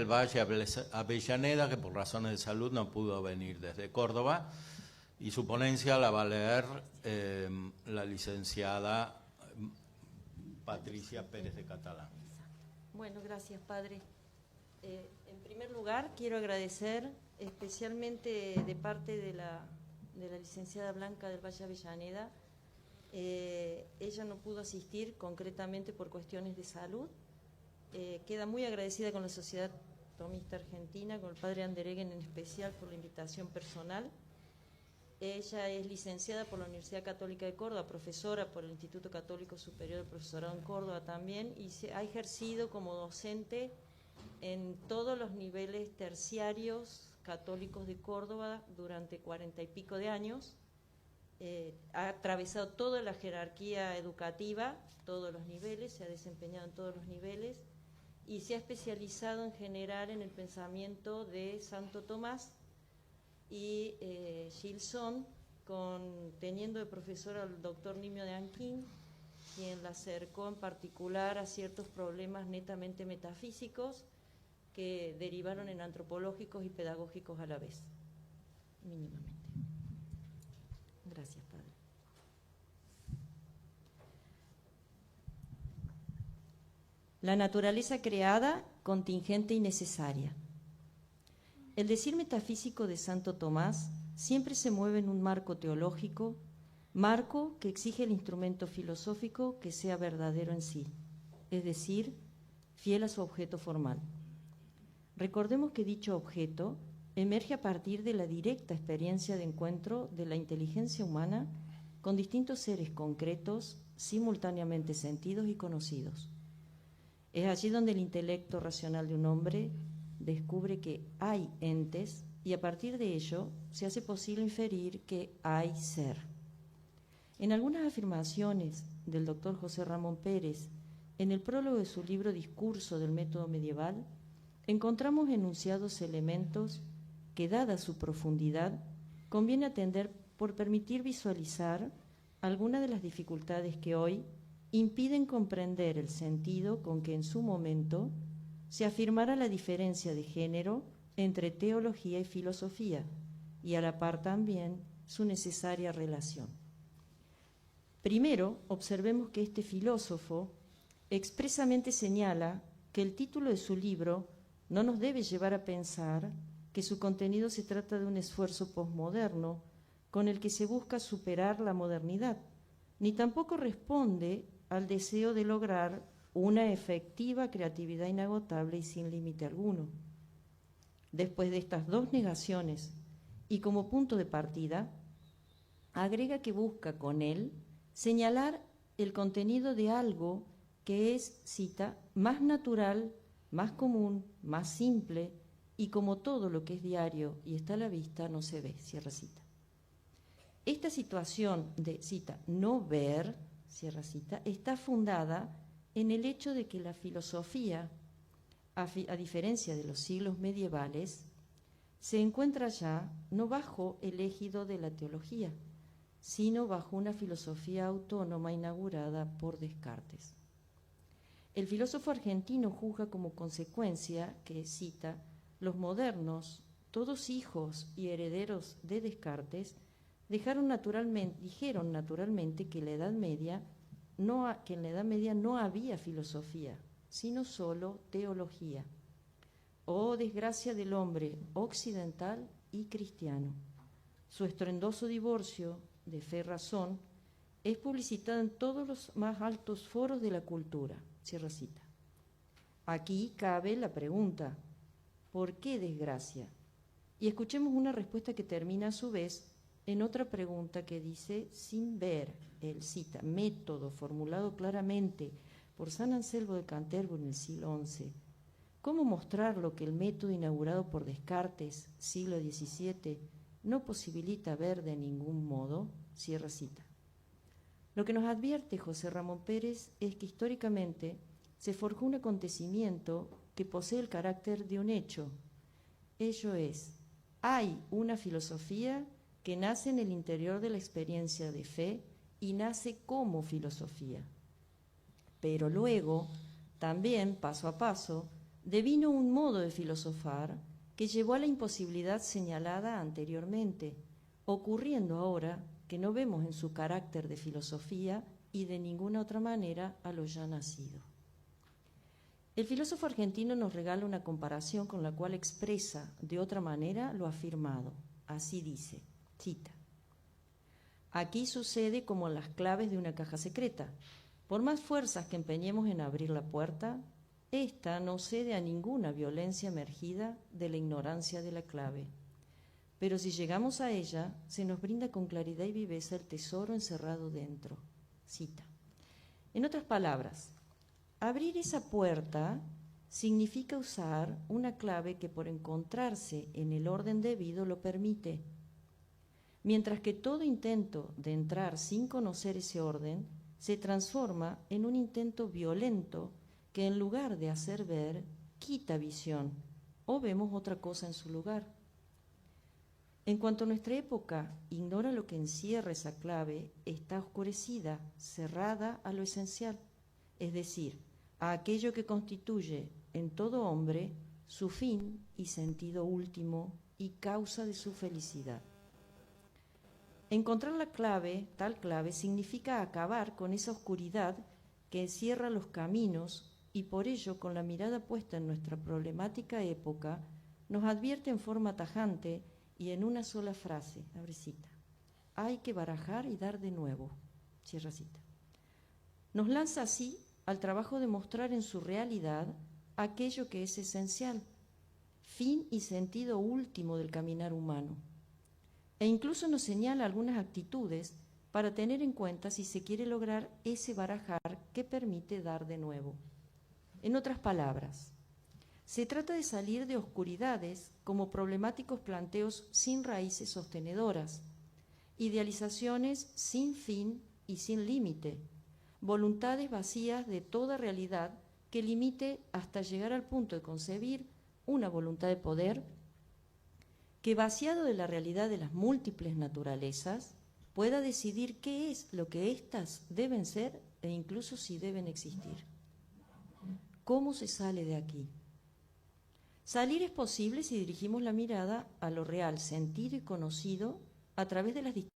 del Valle Avellaneda, que por razones de salud no pudo venir desde Córdoba, y su ponencia la va a leer la licenciada Patricia Pérez de Catalán. Bueno, gracias, padre. En primer lugar, quiero agradecer especialmente de parte de la licenciada Blanca del Valle Avellaneda. Ella no pudo asistir concretamente por cuestiones de salud. Queda muy agradecida con la Sociedad Tomista Argentina, con el padre Andereguen en especial por la invitación personal. Ella es licenciada por la Universidad Católica de Córdoba, profesora por el Instituto Católico Superior de Profesorado en Córdoba también, y se ha ejercido como docente en todos los niveles terciarios católicos de Córdoba durante 40 y pico de años. Ha atravesado toda la jerarquía educativa, todos los niveles, se ha desempeñado en todos los niveles y se ha especializado en general en el pensamiento de Santo Tomás y Gilson, teniendo de profesor al doctor Nimio de Anquín, quien la acercó en particular a ciertos problemas netamente metafísicos que derivaron en antropológicos y pedagógicos a la vez, mínimamente. Gracias, padre. La naturaleza creada, contingente y necesaria. El decir metafísico de Santo Tomás siempre se mueve en un marco teológico, marco que exige el instrumento filosófico que sea verdadero en sí, es decir, fiel a su objeto formal. Recordemos que dicho objeto emerge a partir de la directa experiencia de encuentro de la inteligencia humana con distintos seres concretos, simultáneamente sentidos y conocidos. Es allí donde el intelecto racional de un hombre descubre que hay entes y a partir de ello se hace posible inferir que hay ser. En algunas afirmaciones del doctor José Ramón Pérez, en el prólogo de su libro Discurso del Método Medieval, encontramos enunciados elementos que, dada su profundidad, conviene atender por permitir visualizar algunas de las dificultades que hoy impiden comprender el sentido con que en su momento se afirmara la diferencia de género entre teología y filosofía, y a la par también su necesaria relación. Primero, observemos que este filósofo expresamente señala que el título de su libro no nos debe llevar a pensar que su contenido se trata de un esfuerzo posmoderno con el que se busca superar la modernidad, ni tampoco responde al deseo de lograr una efectiva creatividad inagotable y sin límite alguno. Después de estas dos negaciones y como punto de partida, agrega que busca con él señalar el contenido de algo que es, cita, más natural, más común, más simple, y como todo lo que es diario y está a la vista no se ve, cierra cita. Esta situación de, cita, no ver, cierra cita, está fundada en el hecho de que la filosofía, a diferencia de los siglos medievales, se encuentra ya no bajo el ejido de la teología, sino bajo una filosofía autónoma inaugurada por Descartes. El filósofo argentino juzga como consecuencia que, cita, los modernos, todos hijos y herederos de Descartes, dijeron naturalmente que en la Edad Media no había filosofía, sino solo teología. Oh, desgracia del hombre occidental y cristiano. Su estruendoso divorcio de fe-razón es publicitado en todos los más altos foros de la cultura. Cierra cita. Aquí cabe la pregunta, ¿por qué desgracia? Y escuchemos una respuesta que termina a su vez en otra pregunta que dice, sin ver el, cita, método formulado claramente por San Anselmo de Canterbury en el siglo XI, ¿cómo mostrar lo que el método inaugurado por Descartes, siglo XVII, no posibilita ver de ningún modo? Cierra cita. Lo que nos advierte José Ramón Pérez es que históricamente se forjó un acontecimiento que posee el carácter de un hecho. Ello es, hay una filosofía que nace en el interior de la experiencia de fe y nace como filosofía. Pero luego, también, paso a paso, devino un modo de filosofar que llevó a la imposibilidad señalada anteriormente, ocurriendo ahora que no vemos en su carácter de filosofía y de ninguna otra manera a lo ya nacido. El filósofo argentino nos regala una comparación con la cual expresa de otra manera lo afirmado. Así dice, cita: aquí sucede como en las claves de una caja secreta. Por más fuerzas que empeñemos en abrir la puerta, ésta no cede a ninguna violencia emergida de la ignorancia de la clave. Pero si llegamos a ella, se nos brinda con claridad y viveza el tesoro encerrado dentro. Cita. En otras palabras, abrir esa puerta significa usar una clave que por encontrarse en el orden debido lo permite, mientras que todo intento de entrar sin conocer ese orden se transforma en un intento violento que en lugar de hacer ver, quita visión o vemos otra cosa en su lugar. En cuanto nuestra época ignora lo que encierra esa clave, está oscurecida, cerrada a lo esencial, es decir, a aquello que constituye en todo hombre su fin y sentido último y causa de su felicidad. Encontrar la clave, tal clave, significa acabar con esa oscuridad que encierra los caminos y por ello, con la mirada puesta en nuestra problemática época, nos advierte en forma tajante y en una sola frase, abre cita: hay que barajar y dar de nuevo, cierra cita. Nos lanza así al trabajo de mostrar en su realidad aquello que es esencial, fin y sentido último del caminar humano, e incluso nos señala algunas actitudes para tener en cuenta si se quiere lograr ese barajar que permite dar de nuevo. En otras palabras, se trata de salir de oscuridades como problemáticos planteos sin raíces sostenedoras, idealizaciones sin fin y sin límite, voluntades vacías de toda realidad que limite hasta llegar al punto de concebir una voluntad de poder que, vaciado de la realidad de las múltiples naturalezas, pueda decidir qué es lo que éstas deben ser e incluso si deben existir. ¿Cómo se sale de aquí? Salir es posible si dirigimos la mirada a lo real, sentido y conocido a través de las distintas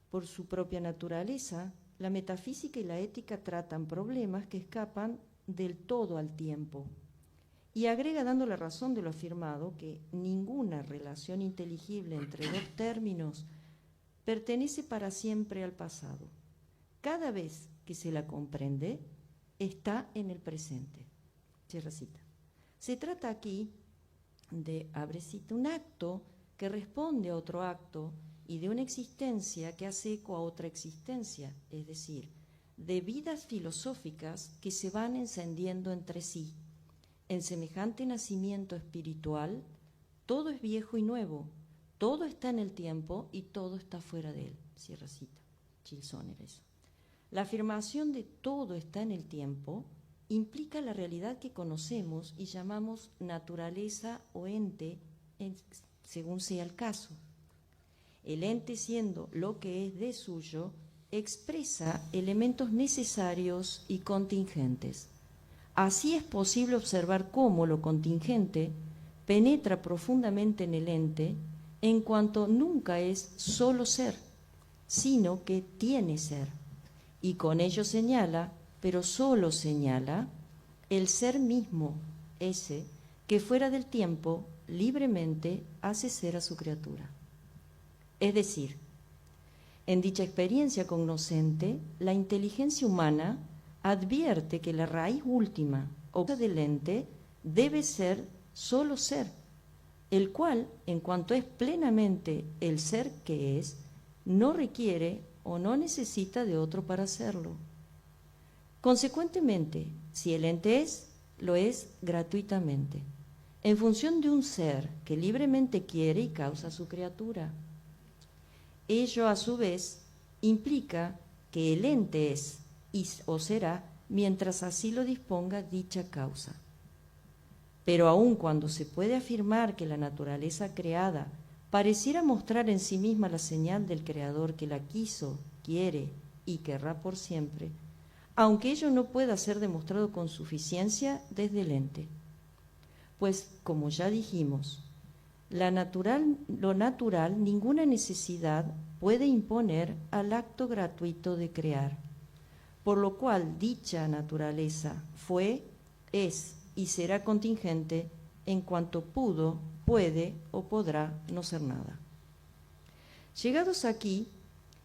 por su propia naturaleza, la metafísica y la ética tratan problemas que escapan del todo al tiempo. Y agrega, dando la razón de lo afirmado, que ninguna relación inteligible entre dos términos pertenece para siempre al pasado. Cada vez que se la comprende, está en el presente. Cierra cita. Se trata aquí de, abre cita, un acto que responde a otro acto y de una existencia que hace eco a otra existencia, es decir, de vidas filosóficas que se van encendiendo entre sí. En semejante nacimiento espiritual, todo es viejo y nuevo, todo está en el tiempo y todo está fuera de él. Cierra cita, Gilson era eso. La afirmación de todo está en el tiempo implica la realidad que conocemos y llamamos naturaleza o ente, según sea el caso. El ente, siendo lo que es de suyo, expresa elementos necesarios y contingentes. Así es posible observar cómo lo contingente penetra profundamente en el ente en cuanto nunca es solo ser, sino que tiene ser. Y con ello señala, pero solo señala, el ser mismo, ese que fuera del tiempo libremente hace ser a su criatura. Es decir, en dicha experiencia cognoscente, la inteligencia humana advierte que la raíz última o del ente debe ser solo ser, el cual, en cuanto es plenamente el ser que es, no requiere o no necesita de otro para hacerlo. Consecuentemente, si el ente es, lo es gratuitamente, en función de un ser que libremente quiere y causa a su criatura. Ello, a su vez, implica que el ente es o será mientras así lo disponga dicha causa. Pero aun cuando se puede afirmar que la naturaleza creada pareciera mostrar en sí misma la señal del Creador que la quiso, quiere y querrá por siempre, aunque ello no pueda ser demostrado con suficiencia desde el ente. Pues, como ya dijimos, lo natural, ninguna necesidad puede imponer al acto gratuito de crear, por lo cual dicha naturaleza fue, es y será contingente en cuanto pudo, puede o podrá no ser nada. Llegados aquí,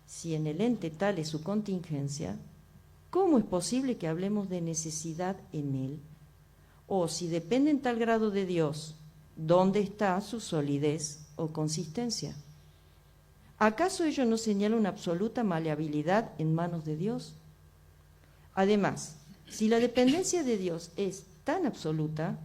si en el ente tal es su contingencia, ¿cómo es posible que hablemos de necesidad en él? O si depende en tal grado de Dios, ¿dónde está su solidez o consistencia? ¿Acaso ello no señala una absoluta maleabilidad en manos de Dios? Además, si la dependencia de Dios es tan absoluta,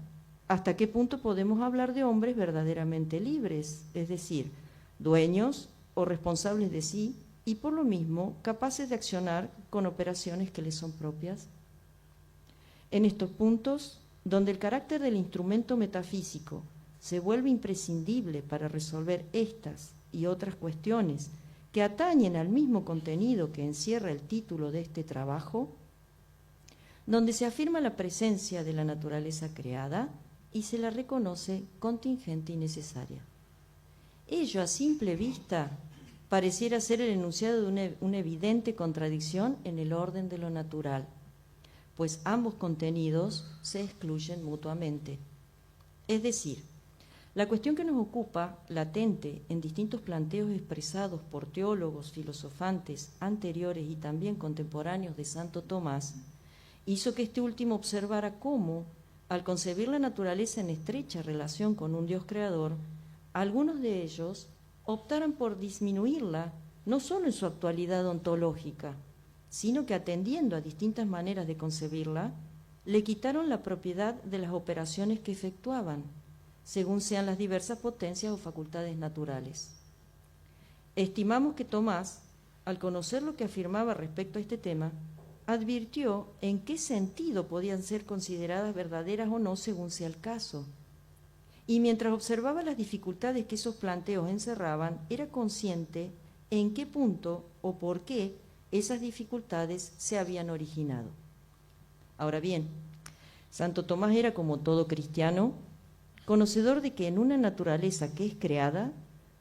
¿hasta qué punto podemos hablar de hombres verdaderamente libres, es decir, dueños o responsables de sí y por lo mismo capaces de accionar con operaciones que les son propias? En estos puntos, donde el carácter del instrumento metafísico se vuelve imprescindible para resolver estas y otras cuestiones que atañen al mismo contenido que encierra el título de este trabajo, donde se afirma la presencia de la naturaleza creada y se la reconoce contingente y necesaria. Ello, a simple vista, pareciera ser el enunciado de una evidente contradicción en el orden de lo natural, pues ambos contenidos se excluyen mutuamente. Es decir, la cuestión que nos ocupa, latente en distintos planteos expresados por teólogos, filosofantes anteriores y también contemporáneos de Santo Tomás, hizo que este último observara cómo, al concebir la naturaleza en estrecha relación con un Dios creador, algunos de ellos optaran por disminuirla no solo en su actualidad ontológica, sino que atendiendo a distintas maneras de concebirla, le quitaron la propiedad de las operaciones que efectuaban, según sean las diversas potencias o facultades naturales. Estimamos que Tomás, al conocer lo que afirmaba respecto a este tema, advirtió en qué sentido podían ser consideradas verdaderas o no según sea el caso. Y mientras observaba las dificultades que esos planteos encerraban, era consciente en qué punto o por qué esas dificultades se habían originado. Ahora bien, Santo Tomás era, como todo cristiano, conocedor de que en una naturaleza que es creada,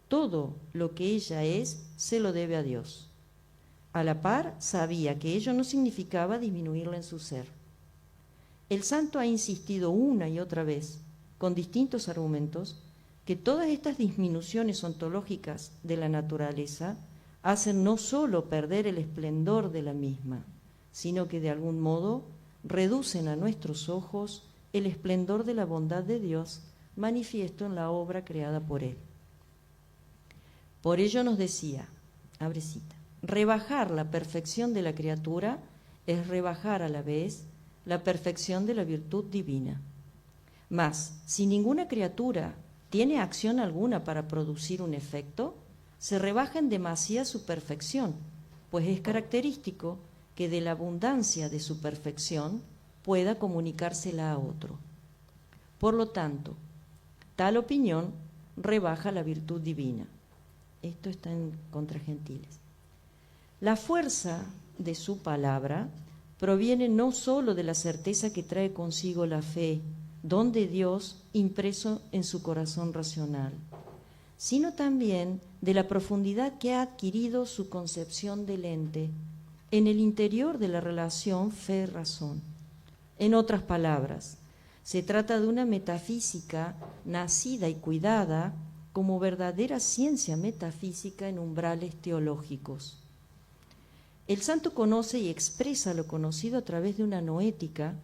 todo lo que ella es se lo debe a Dios. A la par, sabía que ello no significaba disminuirla en su ser. El santo ha insistido una y otra vez, con distintos argumentos, que todas estas disminuciones ontológicas de la naturaleza hacen no sólo perder el esplendor de la misma, sino que de algún modo reducen a nuestros ojos el esplendor de la bondad de Dios manifiesto en la obra creada por Él. Por ello nos decía, abre cita, rebajar la perfección de la criatura es rebajar a la vez la perfección de la virtud divina. Mas, si ninguna criatura tiene acción alguna para producir un efecto, se rebaja en demasía su perfección, pues es característico que de la abundancia de su perfección pueda comunicársela a otro. Por lo tanto, tal opinión rebaja la virtud divina. Esto está en Contragentiles. La fuerza de su palabra proviene no sólo de la certeza que trae consigo la fe, don de Dios impreso en su corazón racional, sino también de la profundidad que ha adquirido su concepción del ente en el interior de la relación fe-razón. En otras palabras, se trata de una metafísica nacida y cuidada como verdadera ciencia metafísica en umbrales teológicos. El santo conoce y expresa lo conocido a través de una noética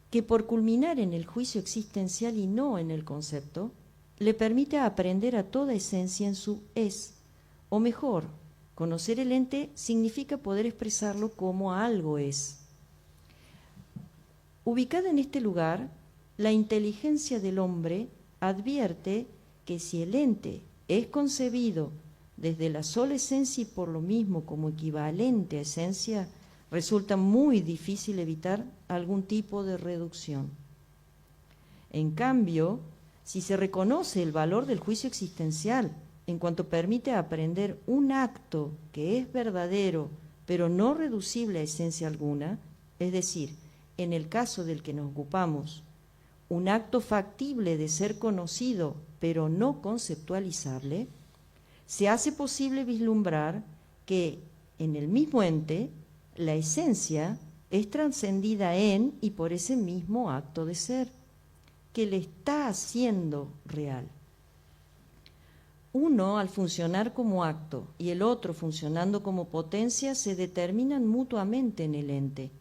que, por culminar en el juicio existencial y no en el concepto, le permite aprender a toda esencia en su es, o mejor, conocer el ente significa poder expresarlo como algo es. Ubicada en este lugar, la inteligencia del hombre advierte que si el ente es concebido desde la sola esencia y por lo mismo como equivalente a esencia, resulta muy difícil evitar algún tipo de reducción. En cambio, si se reconoce el valor del juicio existencial en cuanto permite aprender un acto que es verdadero pero no reducible a esencia alguna, es decir, en el caso del que nos ocupamos, un acto factible de ser conocido pero no conceptualizable, se hace posible vislumbrar que en el mismo ente la esencia es trascendida en y por ese mismo acto de ser, que le está haciendo real. Uno, al funcionar como acto, y el otro funcionando como potencia, se determinan mutuamente en el ente.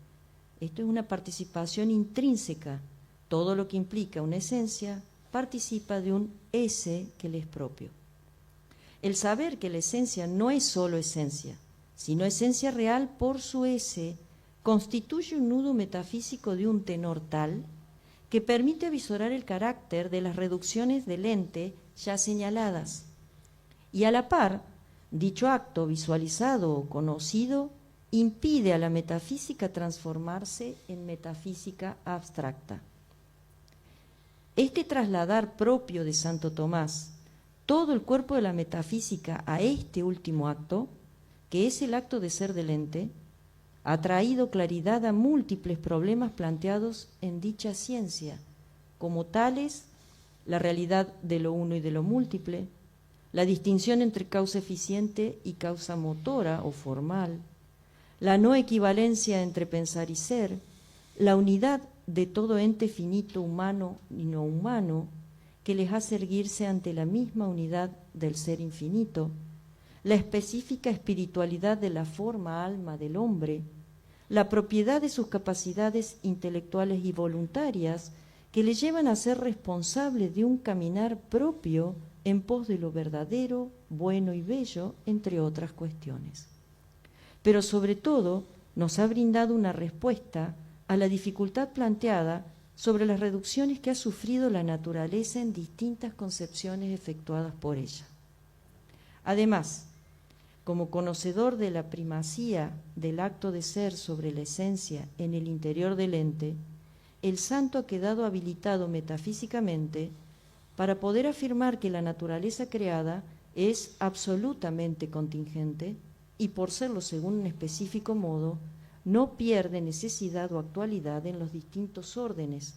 Esto es una participación intrínseca. Todo lo que implica una esencia participa de un ese que le es propio. El saber que la esencia no es solo esencia, sino esencia real por su ese, constituye un nudo metafísico de un tenor tal que permite avisorar el carácter de las reducciones del ente ya señaladas. Y a la par, dicho acto visualizado o conocido impide a la metafísica transformarse en metafísica abstracta. Este trasladar propio de Santo Tomás todo el cuerpo de la metafísica a este último acto, que es el acto de ser del ente, ha traído claridad a múltiples problemas planteados en dicha ciencia, como tales la realidad de lo uno y de lo múltiple, la distinción entre causa eficiente y causa motora o formal, la no equivalencia entre pensar y ser, la unidad de todo ente finito humano y no humano, que les hace erguirse ante la misma unidad del ser infinito, la específica espiritualidad de la forma alma del hombre, la propiedad de sus capacidades intelectuales y voluntarias que le llevan a ser responsable de un caminar propio en pos de lo verdadero, bueno y bello, entre otras cuestiones. Pero sobre todo nos ha brindado una respuesta a la dificultad planteada sobre las reducciones que ha sufrido la naturaleza en distintas concepciones efectuadas por ella. Además, como conocedor de la primacía del acto de ser sobre la esencia en el interior del ente, el santo ha quedado habilitado metafísicamente para poder afirmar que la naturaleza creada es absolutamente contingente y, por serlo según un específico modo, no pierde necesidad o actualidad en los distintos órdenes,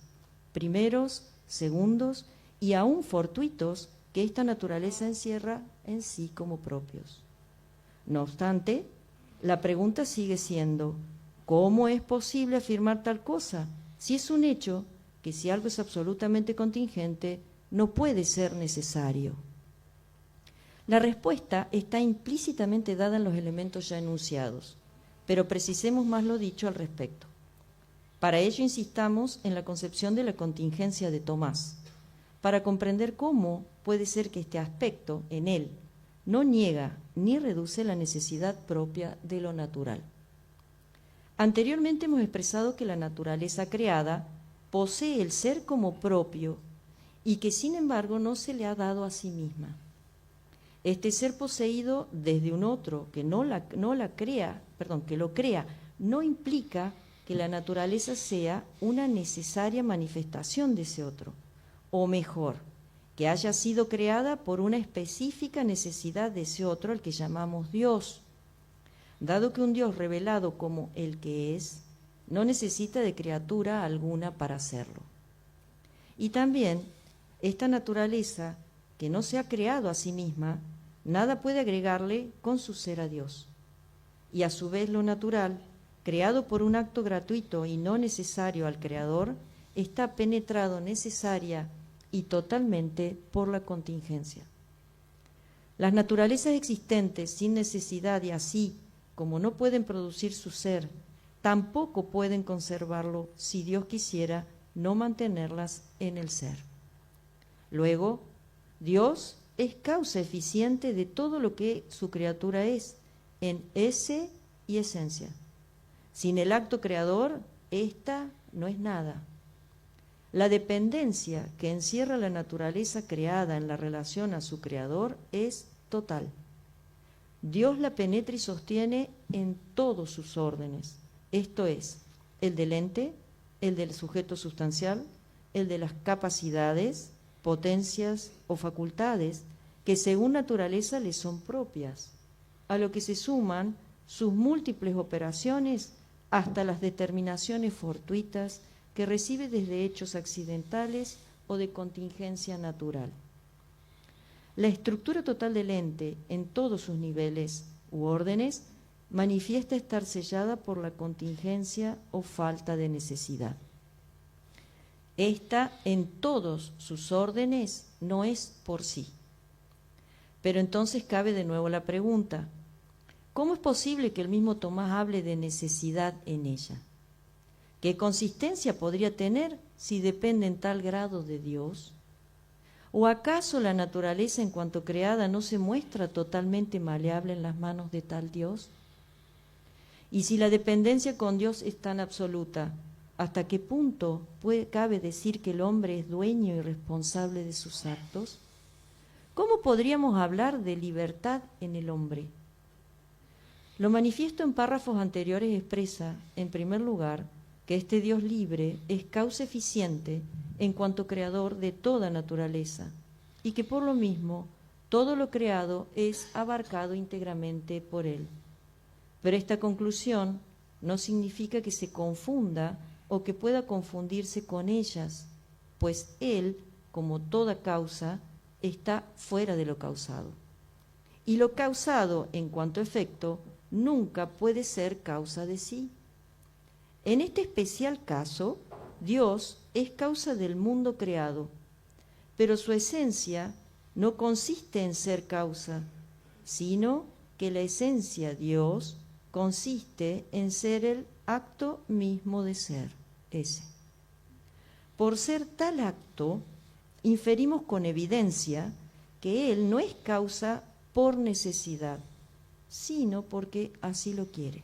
primeros, segundos y aún fortuitos que esta naturaleza encierra en sí como propios. No obstante, la pregunta sigue siendo, ¿cómo es posible afirmar tal cosa si es un hecho que si algo es absolutamente contingente no puede ser necesario? La respuesta está implícitamente dada en los elementos ya enunciados, pero precisemos más lo dicho al respecto. Para ello insistamos en la concepción de la contingencia de Tomás, para comprender cómo puede ser que este aspecto, en él, no niega ni reduce la necesidad propia de lo natural. Anteriormente hemos expresado que la naturaleza creada posee el ser como propio y que sin embargo no se le ha dado a sí misma. Este ser poseído desde un otro que que lo crea, no implica que la naturaleza sea una necesaria manifestación de ese otro, o mejor, que haya sido creada por una específica necesidad de ese otro al que llamamos Dios, dado que un Dios revelado como el que es, no necesita de criatura alguna para hacerlo. Y también, esta naturaleza, que no se ha creado a sí misma, nada puede agregarle con su ser a Dios. Y a su vez lo natural, creado por un acto gratuito y no necesario al Creador, está penetrado necesaria y totalmente por la contingencia. Las naturalezas existentes sin necesidad y así como no pueden producir su ser, tampoco pueden conservarlo si Dios quisiera no mantenerlas en el ser. Luego, Dios es causa eficiente de todo lo que su criatura es, en ese y esencia. Sin el acto creador, ésta no es nada. La dependencia que encierra la naturaleza creada en la relación a su creador es total. Dios la penetra y sostiene en todos sus órdenes, esto es, el del ente, el del sujeto sustancial, el de las capacidades, potencias o facultades que según naturaleza le son propias, a lo que se suman sus múltiples operaciones hasta las determinaciones fortuitas que recibe desde hechos accidentales o de contingencia natural. La estructura total del ente en todos sus niveles u órdenes manifiesta estar sellada por la contingencia o falta de necesidad. Esta en todos sus órdenes no es por sí. Pero entonces cabe de nuevo la pregunta, ¿cómo es posible que el mismo Tomás hable de necesidad en ella? ¿Qué consistencia podría tener si depende en tal grado de Dios? ¿O acaso la naturaleza en cuanto creada no se muestra totalmente maleable en las manos de tal Dios? Y si la dependencia con Dios es tan absoluta, ¿hasta qué punto cabe decir que el hombre es dueño y responsable de sus actos? ¿Cómo podríamos hablar de libertad en el hombre? Lo manifiesto en párrafos anteriores expresa, en primer lugar, que este Dios libre es causa eficiente en cuanto creador de toda naturaleza y que por lo mismo todo lo creado es abarcado íntegramente por él. Pero esta conclusión no significa que se confunda o que pueda confundirse con ellas, pues él, como toda causa, está fuera de lo causado. Y lo causado, en cuanto a efecto, nunca puede ser causa de sí. En este especial caso, Dios es causa del mundo creado, pero su esencia no consiste en ser causa, sino que la esencia Dios consiste en ser el acto mismo de ser, ese. Por ser tal acto, inferimos con evidencia que Él no es causa por necesidad, sino porque así lo quiere.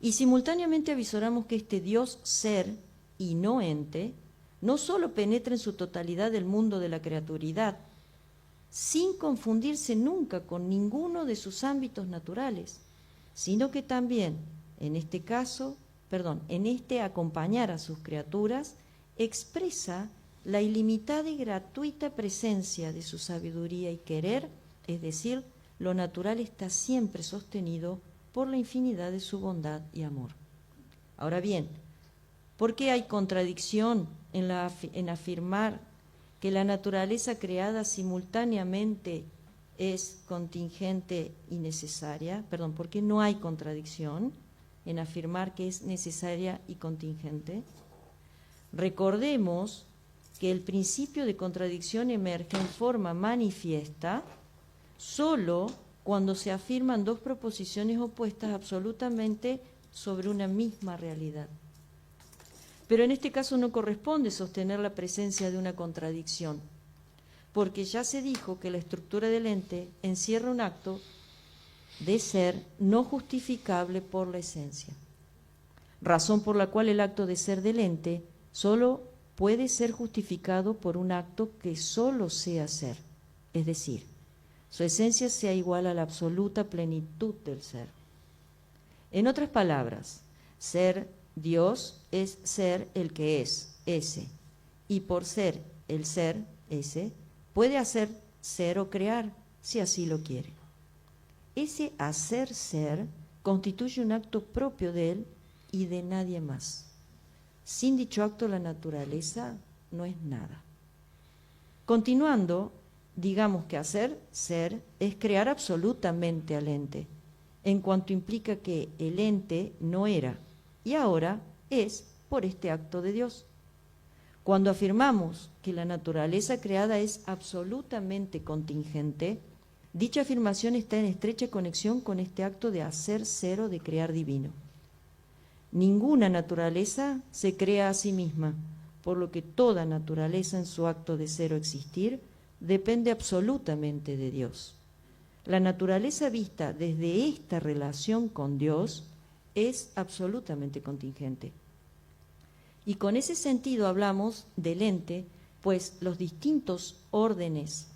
Y simultáneamente avisoramos que este Dios ser y no ente, no solo penetra en su totalidad el mundo de la criaturidad, sin confundirse nunca con ninguno de sus ámbitos naturales, sino que también, en este acompañar a sus criaturas, expresa la ilimitada y gratuita presencia de su sabiduría y querer, es decir, lo natural está siempre sostenido por la infinidad de su bondad y amor. Ahora bien, ¿por qué hay contradicción en afirmar que la naturaleza creada simultáneamente es contingente y necesaria? ¿Por qué no hay contradicción en afirmar que es necesaria y contingente? Recordemos que el principio de contradicción emerge en forma manifiesta solo cuando se afirman dos proposiciones opuestas absolutamente sobre una misma realidad. Pero en este caso no corresponde sostener la presencia de una contradicción, porque ya se dijo que la estructura del ente encierra un acto de ser no justificable por la esencia, razón por la cual el acto de ser del ente solo puede ser justificado por un acto que solo sea ser, es decir, su esencia sea igual a la absoluta plenitud del ser. En otras palabras, ser Dios es ser el que es, ese, y por ser el ser, ese, puede hacer ser o crear, si así lo quiere. Ese hacer ser constituye un acto propio de él y de nadie más. Sin dicho acto, la naturaleza no es nada. Continuando, digamos que hacer ser es crear absolutamente al ente, en cuanto implica que el ente no era y ahora es por este acto de Dios. Cuando afirmamos que la naturaleza creada es absolutamente contingente, dicha afirmación está en estrecha conexión con este acto de hacer ser o de crear divino. Ninguna naturaleza se crea a sí misma, por lo que toda naturaleza en su acto de ser o existir depende absolutamente de Dios. La naturaleza vista desde esta relación con Dios es absolutamente contingente. Y con ese sentido hablamos del ente, pues los distintos órdenes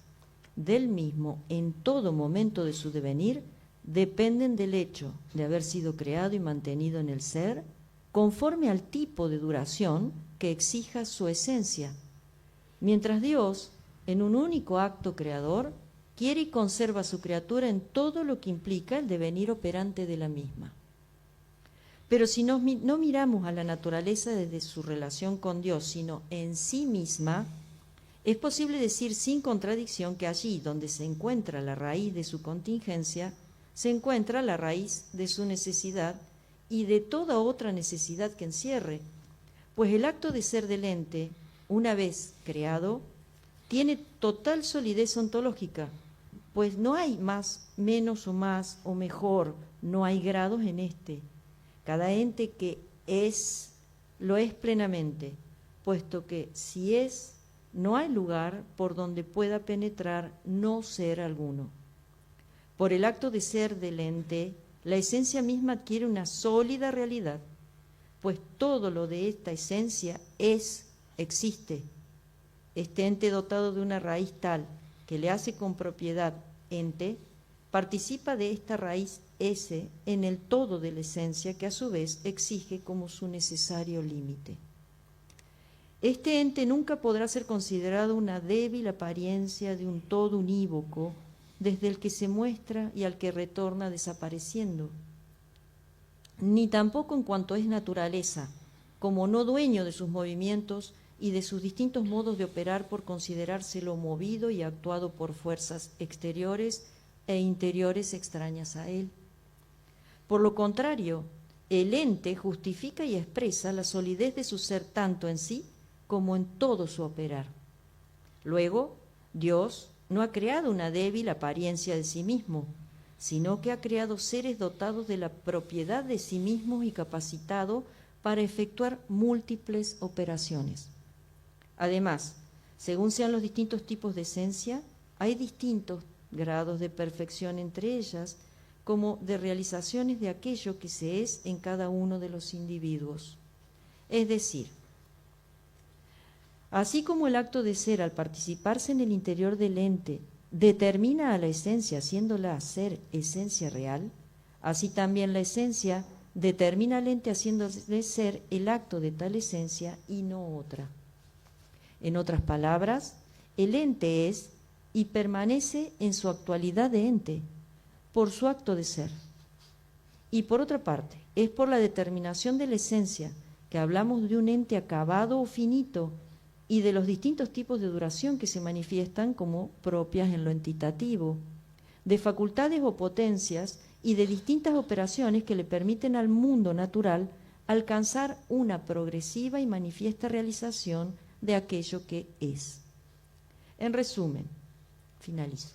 del mismo en todo momento de su devenir dependen del hecho de haber sido creado y mantenido en el ser conforme al tipo de duración que exija su esencia, mientras Dios, en un único acto creador, quiere y conserva a su criatura en todo lo que implica el devenir operante de la misma. Pero si no miramos a la naturaleza desde su relación con Dios, sino en sí misma, es posible decir sin contradicción que allí donde se encuentra la raíz de su contingencia, se encuentra la raíz de su necesidad y de toda otra necesidad que encierre, pues el acto de ser del ente, una vez creado, tiene total solidez ontológica, pues no hay más, menos o más o mejor, no hay grados en este. Cada ente que es, lo es plenamente, puesto que si es, no hay lugar por donde pueda penetrar no ser alguno. Por el acto de ser del ente, la esencia misma adquiere una sólida realidad, pues todo lo de esta esencia es, existe. Este ente dotado de una raíz tal que le hace con propiedad ente, participa de esta raíz ese en el todo de la esencia que a su vez exige como su necesario límite. Este ente nunca podrá ser considerado una débil apariencia de un todo unívoco desde el que se muestra y al que retorna desapareciendo, ni tampoco en cuanto es naturaleza, como no dueño de sus movimientos y de sus distintos modos de operar por considerárselo movido y actuado por fuerzas exteriores e interiores extrañas a él. Por lo contrario, el ente justifica y expresa la solidez de su ser tanto en sí como en todo su operar. Luego, Dios no ha creado una débil apariencia de sí mismo, sino que ha creado seres dotados de la propiedad de sí mismos y capacitados para efectuar múltiples operaciones. Además, según sean los distintos tipos de esencia, hay distintos grados de perfección entre ellas, como de realizaciones de aquello que se es en cada uno de los individuos. Es decir, así como el acto de ser al participarse en el interior del ente determina a la esencia haciéndola ser esencia real, así también la esencia determina al ente haciéndole ser el acto de tal esencia y no otra. En otras palabras, el ente es y permanece en su actualidad de ente, por su acto de ser. Y por otra parte, es por la determinación de la esencia que hablamos de un ente acabado o finito y de los distintos tipos de duración que se manifiestan como propias en lo entitativo, de facultades o potencias y de distintas operaciones que le permiten al mundo natural alcanzar una progresiva y manifiesta realización de aquello que es. En resumen, finalizo.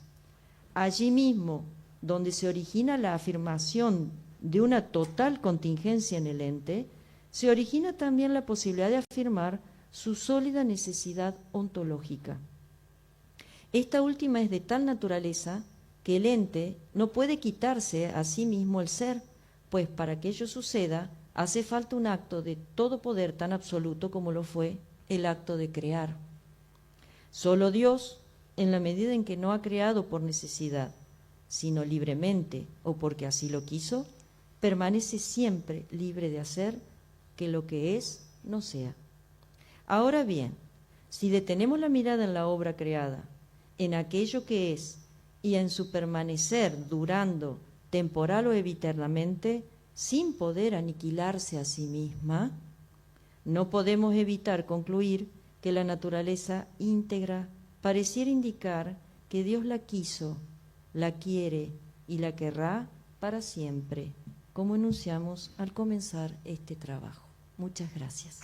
Allí mismo, donde se origina la afirmación de una total contingencia en el ente, se origina también la posibilidad de afirmar su sólida necesidad ontológica. Esta última es de tal naturaleza que el ente no puede quitarse a sí mismo el ser, pues para que ello suceda hace falta un acto de todo poder tan absoluto como lo fue el acto de crear. Solo Dios, en la medida en que no ha creado por necesidad, sino libremente o porque así lo quiso, permanece siempre libre de hacer que lo que es no sea. Ahora bien, si detenemos la mirada en la obra creada, en aquello que es y en su permanecer durando temporal o eternamente, sin poder aniquilarse a sí misma, no podemos evitar concluir que la naturaleza íntegra pareciera indicar que Dios la quiso, la quiere y la querrá para siempre, como enunciamos al comenzar este trabajo. Muchas gracias.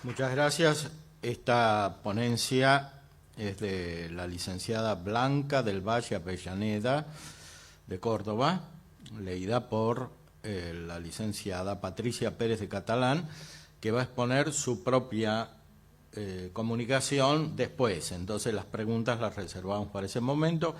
Muchas gracias. Esta ponencia es de la licenciada Blanca del Valle Avellaneda, de Córdoba, leída por la licenciada Patricia Pérez de Catalán, que va a exponer su propia comunicación después. Entonces las preguntas las reservamos para ese momento.